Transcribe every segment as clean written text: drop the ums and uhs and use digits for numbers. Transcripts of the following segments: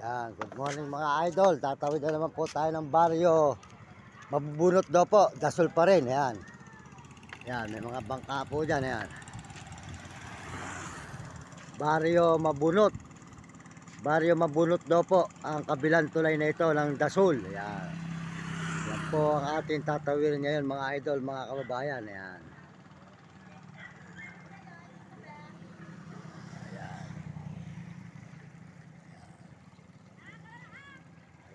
Yan, good morning mga idol. Tatawid na naman po tayo ng baryo. Mabubunot daw po, dasol pa rin. Yan. Yan, may mga bangka po dyan. Yan. Baryo Mabunot. Baryo Mabunot daw po ang kabilang tulay na ito ng dasol. Yan. Yan po ang ating tatawirin ngayon mga idol, mga kababayan. Yan.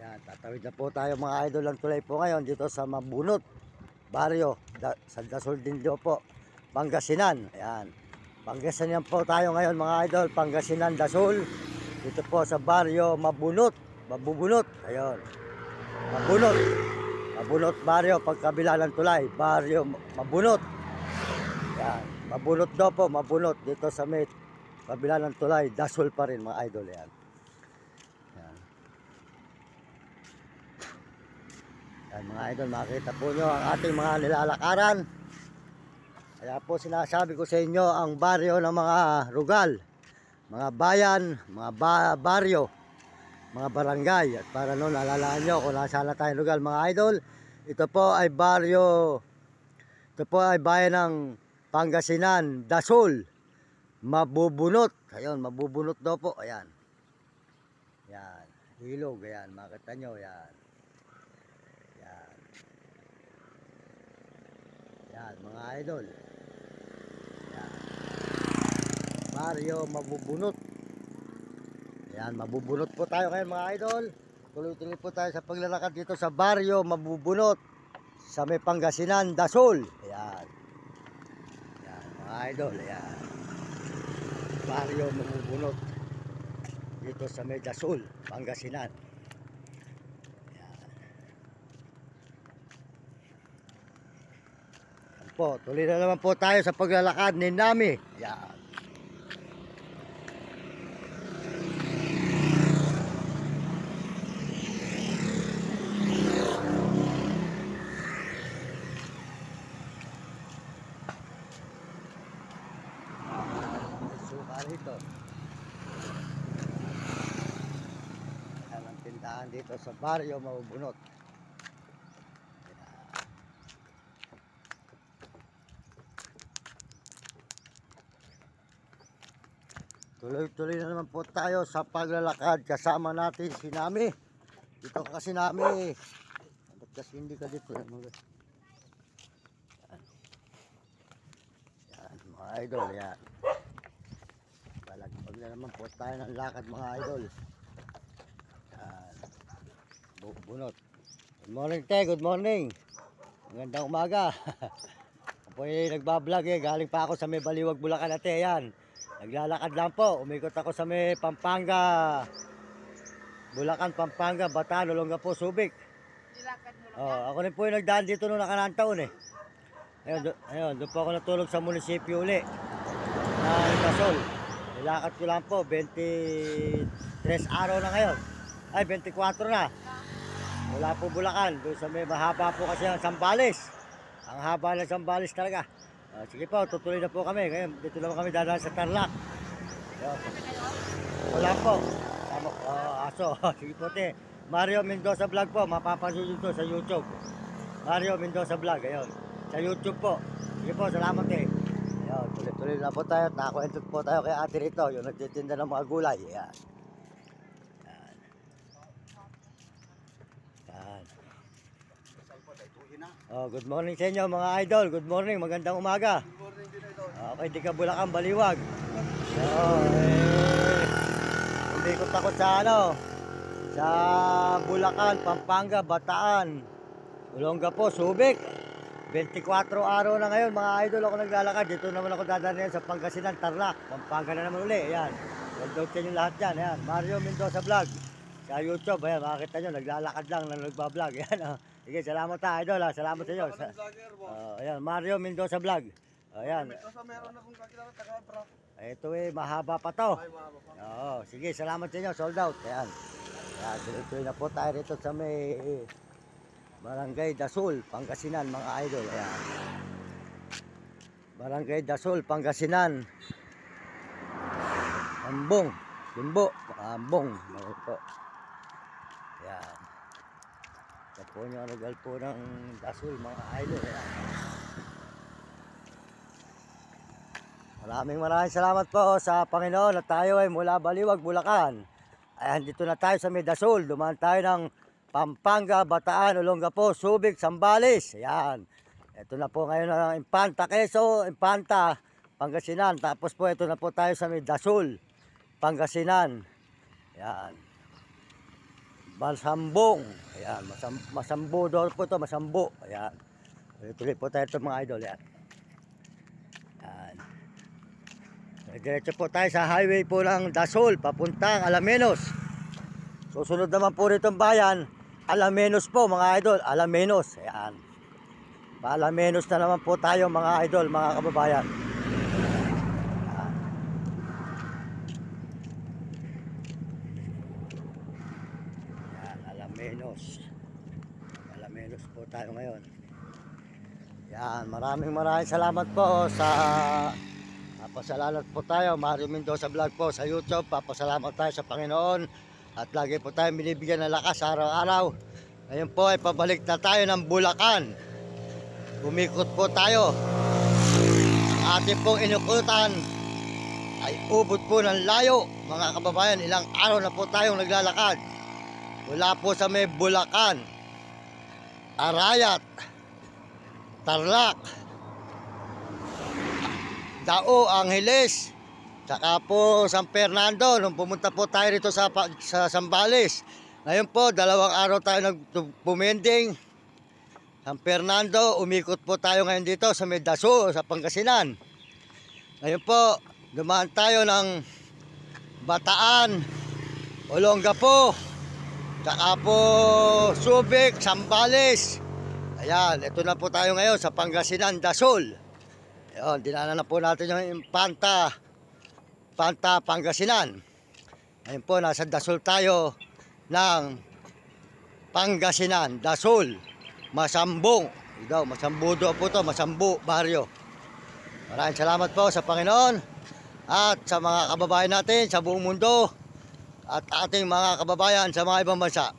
Yan, tatawid na po tayo mga idol ng tulay po ngayon dito sa Mabunot baryo, sa Dasol din po, Pangasinan. Ayan, Pangasinan po tayo ngayon mga idol, Pangasinan, Dasol, dito po sa baryo Mabunot, Mabubunot. Ayun, Mabunot, Mabunot baryo, pagkabila ng tulay, baryo Mabunot. Ayan, Mabunot daw po, Mabunot dito sa may kabila ng tulay, Dasol pa rin mga idol. Ayan. Yan mga idol, makita po nyo ang ating mga nilalakaran. Kaya po sinasabi ko sa inyo ang baryo ng mga rugal, mga bayan, mga baryo, mga barangay. At para noon alalaan nyo kung nasaan na tayong rugal mga idol. Ito po ay baryo, ito po ay bayan ng Pangasinan, Dasol, Mabubunot. Ayun, Mabubunot daw po. Ayan. Yan, ilog. Ayan, makita nyo. Yan. Yan mga idol. Yan. Baryo Mabubunot. Yan, Mabubunot po tayo ngayon mga idol. Tuloy-tuloy po tayo sa paglalakad dito sa baryo Mabubunot sa may Pangasinan, Dasol. Yan. Yan mga idol. Yan. Baryo Mabubunot dito sa may Dasol, Pangasinan. Po, tuloy na naman po tayo sa paglalakad ni Nami. Yan. Suka rito. Yan ang tindahan dito sa baryo Mabubunot. Tuloy-tuloy na naman po tayo sa paglalakad. Kasama natin si Nami. Dito ka kasi Nami. Ba't kasi hindi ka dito? Yan mga idol. Yan. Palagpag na naman po tayo ng lakad mga idol. Yan. Bunot. Good morning te. Good morning. Magandang umaga. Ako ay nagbablog galing pa ako sa may Baliwag, Bulacan ate. Yan. Naglalakad lang po, umikot ako sa may Pampanga, Bulacan, Pampanga, Bataan, Olongapo, Subic. Nilakad mo lang. Oh, ako rin po yung nagdaan dito noong nakaraang taon eh. Ayun, doon po ako natulog sa munisipyo uli ng Dasol. Nilakad ko lang po, 23 araw na ngayon. Ay, 24 na. Wala po Bulacan, doon sa may mahaba po kasi ang Zambales. Ang haba ng Zambales talaga. Sige po, tutuloy na po kami. Ngayon, dito naman kami dadaan sa Tarlac. Wala po. Aso. Sige po, te. Mario Mendoza Vlog po. Mapapansin nyo sa YouTube. Mario Mendoza Vlog. Ayun. Sa YouTube po. Sige po, salamat eh. Ayun, tuloy-tuloy na po tayo. Nakuentot po tayo kay ate rito. Yung nagtitinda ng mga gulay. Ayan. Ayan. Ayan. Oh, good morning sa inyo mga idol. Good morning, magandang umaga. Good morning din idol. Okay, di ka Bulacan, Baliwag. Hindi ko takot sa sa Bulacan, Pampanga, Bataan, Olongapo, Subic. 24 araw na ngayon mga idol ako naglalakad. Dito naman ako dadaan sa Pangasinan, Tarlac. Pampanga na naman uli. Ayan. Welcome sa inyo lahat yan. Ayan. Mario Mendoza Vlog. Sa YouTube. Ayan, makikita nyo. Naglalakad lang na nagbablog. Ayan. Sige, salamat idol. Salamat sa inyo. Ayan, Mario Mendoza Vlog. Ayan. Meron akong kakilala taga-Abra. Ito mahaba pa to. Ay, mahaba pa. Oo, sige, salamat sa inyo. Sold out. Ayan. Ayan, tuloy na po tayo rito sa may Barangay Dasol, Pangasinan mga idol. Ayan. Barangay Dasol, Pangasinan. Ambong. Limbo. Ambong. Po. Ayan. Ito po yung lugar po ng Dasol mga idol. Ayan. Maraming salamat po sa Panginoon at tayo ay mula Baliwag, Bulacan. Ayan, dito na tayo sa Dasol. Dumaan tayo ng Pampanga, Bataan, Olongapo, Subic, Zambales. Ayan. Ito na po ngayon ang Infanta, Quezon, Infanta, Pangasinan. Tapos po ito na po tayo sa Dasol, Pangasinan. Ayan. Masambong. Ayan, masambo daw po ito, masambo. Ayan. Tuloy po tayo ito mga idol. Ayan. Ayan. Diretso po tayo sa highway po ng Dasol, papuntang Alamenos. Susunod naman po rito ang bayan, Alamenos po mga idol, Alamenos. Ayan. Pa-Alamenos na naman po tayo mga idol, mga kababayan. Ayan. Ayan, Alamenos. Alamenos po tayo ngayon. Ayan, maraming salamat po sa papasalamat po tayo, Mario Mendoza Vlog po sa YouTube. Papasalamat tayo sa Panginoon at lagi po tayo binibigyan ng lakas araw-araw. Ngayon po ay pabalik na tayo ng Bulacan. Umikot po tayo. Ang ating pong inukutan ay ubod po ng layo. Mga kababayan, ilang araw na po tayong naglalakad. Mula po sa may Bulacan, Arayat, Tarlac, Dao, Angeles, saka po San Fernando. Nung pumunta po tayo rito sa Zambales. Ngayon po, 2 araw tayo nagpumending. San Fernando, umikot po tayo ngayon dito sa Dasol, sa Pangasinan. Ngayon po, dumaan tayo ng Bataan, Olongapo, saka po Subic, Zambales. Ayan, ito na po tayo ngayon sa Pangasinan, Dasol. Ayun, dinaanan na po natin yung Infanta, Pangasinan. Ayun po, nasa Dasol tayo ng Pangasinan, Dasol, Masambong. Ito, Masambo do po ito, Masambo, baryo. Maraming salamat po sa Panginoon at sa mga kababayan natin sa buong mundo at ating mga kababayan sa mga ibang bansa.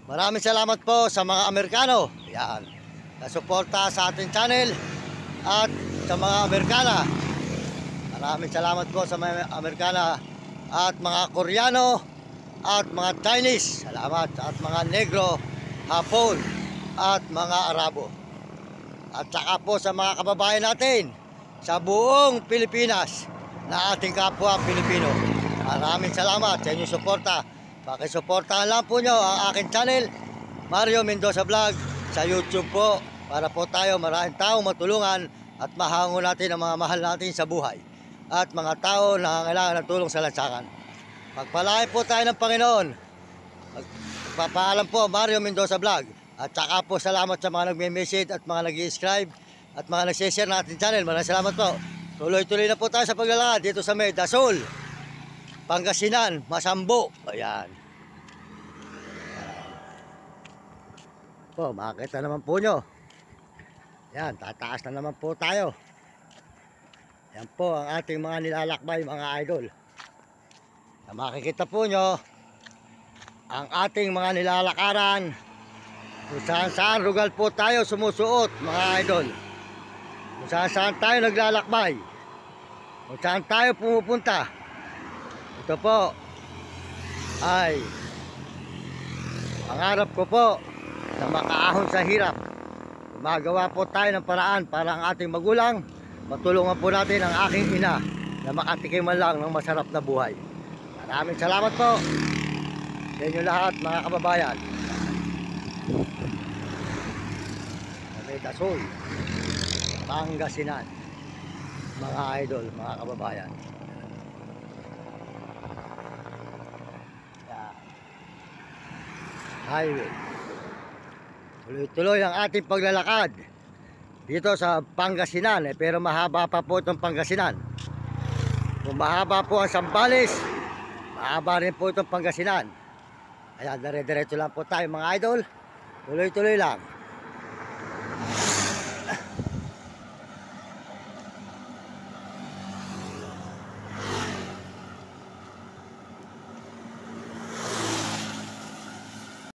Maraming salamat po sa mga Amerikano. Yan, na suporta sa ating channel at sa mga Amerikana. Maraming salamat po sa mga Amerikana at mga Koreano at mga Chinese. Salamat at mga Negro, Hapon at mga Arabo. At saka po sa mga kababayan natin sa buong Pilipinas na ating kapwa Pilipino. Maraming salamat sa inyong suporta. Pakisuportahan lang po nyo ang aking channel, Mario Mendoza Vlog, sa YouTube po, para po tayo maraming taong matulungan at mahango natin ang mga mahal natin sa buhay at mga tao na nangangailangan ng tulong sa lansangan. Pagpalain po tayo ng Panginoon. Magpapaalam po, Mario Mendoza Vlog. At saka po salamat sa mga nagme-message at mga nag-i-subscribe at mga nag-share na ating channel. Maraming salamat po. Tuloy-tuloy na po tayo sa paglalakad dito sa may Dasol, Pangasinan, Masambo. Ayan. Po, makikita naman po nyo. Yan, tataas na naman po tayo. Yan po ang ating mga nilalakbay mga idol. Na makikita po nyo ang ating mga nilalakaran. Kung saan lugar po tayo sumusuot mga idol. Kung saan tayo naglalakbay. Kung saan tayo pumupunta. Ito po ay pangarap ko po na makaahon sa hirap. Gumagawa po tayo ng paraan para ang ating magulang matulungan po natin ang aking ina na makatikim man lang ng masarap na buhay. Maraming salamat po sa inyo lahat mga kababayan. May Dasol, Pangasinan, mga idol, mga kababayan. Highway. Tuloy-tuloy ang ating paglalakad dito sa Pangasinan, pero mahaba pa po itong Pangasinan. Kung mahaba po ang Zambales, mahaba rin po itong Pangasinan. Ayan, dire-diretso lang po tayo mga idol. Tuloy-tuloy lang.